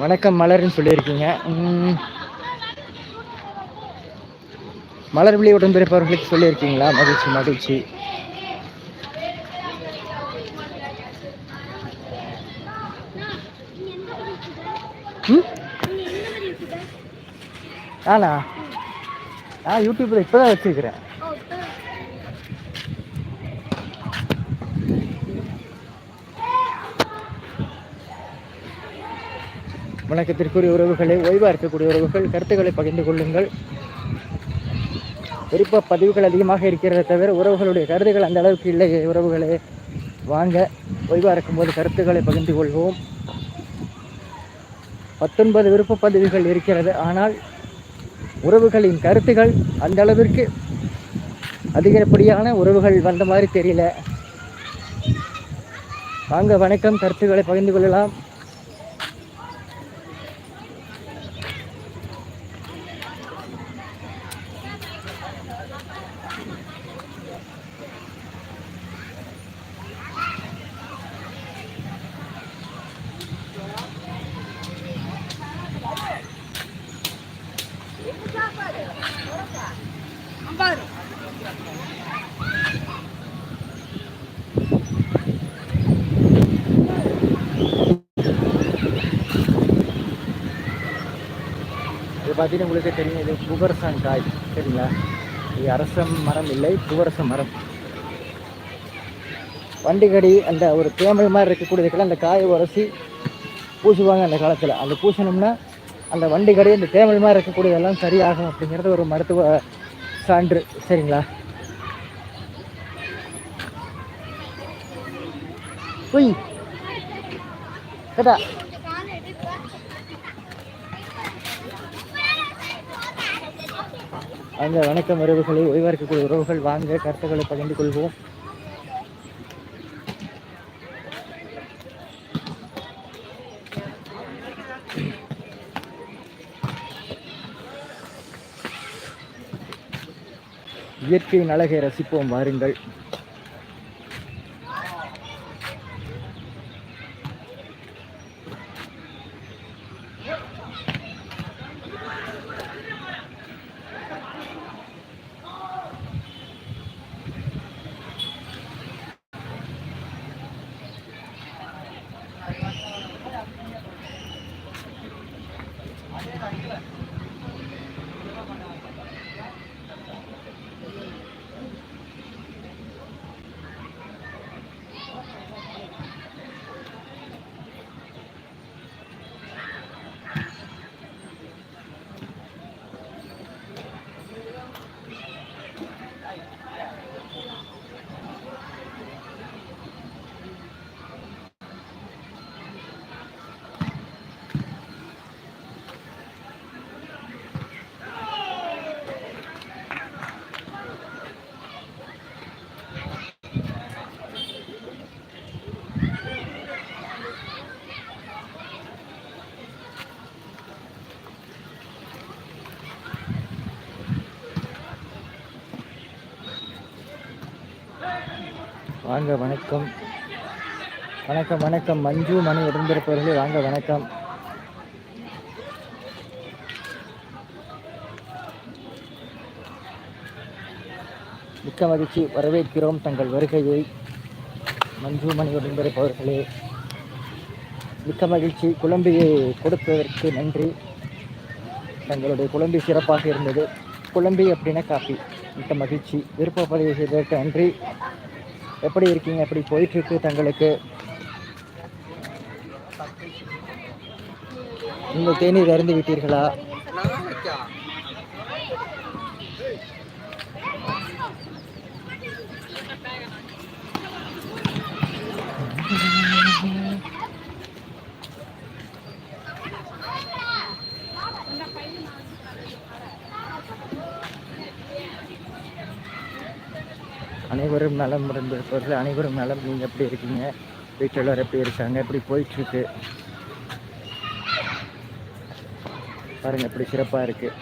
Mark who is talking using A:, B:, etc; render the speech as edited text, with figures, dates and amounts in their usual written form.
A: வணக்கம் மலர்னு சொல்லியிருக்கீங்க. மலர் விழி உடன்பிறப்பவர்களுக்கு சொல்லியிருக்கீங்களா? மகிழ்ச்சி மகிழ்ச்சி. நானா நான் யூடியூப்ல இப்போதான் வச்சிருக்கிறேன். வணக்கத்திற்குரிய உறவுகளை, ஓய்வாக இருக்கக்கூடிய உறவுகள் கருத்துக்களை பகிர்ந்து கொள்ளுங்கள். குறிப்பாக பதிவுகள் அதிகமாக இருக்கிறத தவிர உறவுகளுடைய கருத்துக்கள் அந்த அளவுக்கு இல்லை. உறவுகளே வாங்க, ஓய்வாக இருக்கும்போது கருத்துக்களை பகிர்ந்து கொள்வோம். 19 விருப்ப பதிவுகள் இருக்கிறது. ஆனால் உறவுகளின் கருத்துக்கள் அந்த அளவிற்கு அதிகப்படியான உறவுகள் வந்த மாதிரி தெரியல. வாங்க, வணக்கம், கருத்துக்களை பகிர்ந்து கொள்ளலாம். இது பார்த்தீங்கன்னா உங்களுக்கு தெரியும், இது பூவரசம் காய் சரிங்களா? இது அரசம் மரம் இல்லை, பூவரச மரம். வண்டிகடி அந்த ஒரு தேமல் மாதிரி இருக்கக்கூடியதுக்கெல்லாம் அந்த காயை உரசி பூசுவாங்க அந்த காலத்தில். அந்த பூசணும்னா அந்த வண்டிகடி அந்த தேமல் மாதிரி இருக்கக்கூடியதெல்லாம் சரியாகும் அப்படிங்கிறது ஒரு மருத்துவ சான்று சரிங்களா? உய் கேட்டா அந்த வணக்கம் உறவுகளை, ஓய்வாக இருக்கக்கூடிய உறவுகள் வாங்க, கருத்துக்களை பகிர்ந்து கொள்வோம். இயற்கையின் அழகை ரசிப்போம் வாருங்கள். வாங்க, வணக்கம் வணக்கம் வணக்கம். மஞ்சு மணி உடன்பிறப்பவர்களே வாங்க, வணக்கம். மிக்க மகிழ்ச்சி, வரவேற்கிறோம் தங்கள் வருகையை. மஞ்சு மணி உடன்பிறப்பவர்களே மிக்க மகிழ்ச்சி. குழம்பியை கொடுத்ததற்கு நன்றி. தங்களுடைய குழம்பி சிறப்பாக இருந்தது. குழம்பி அப்படின்னா காப்பி. மிக்க மகிழ்ச்சி. விருப்ப பதிவு செய்ததற்கு நன்றி. எப்படி இருக்கீங்க? எப்படி போயிட்டுருக்கு தங்களுக்கு? நீங்கள் தேநீர் அருந்து விட்டீர்களா? அனைவரும் நலம் இருந்தவர்கள் அனைவரும் நலம். நீங்கள் எப்படி இருக்கீங்க? வீட்டில் எல்லாரும் எப்படி இருக்காங்க? எப்படி போயிட்டுருக்கு பாருங்கள், எப்படி சிறப்பாக இருக்குது.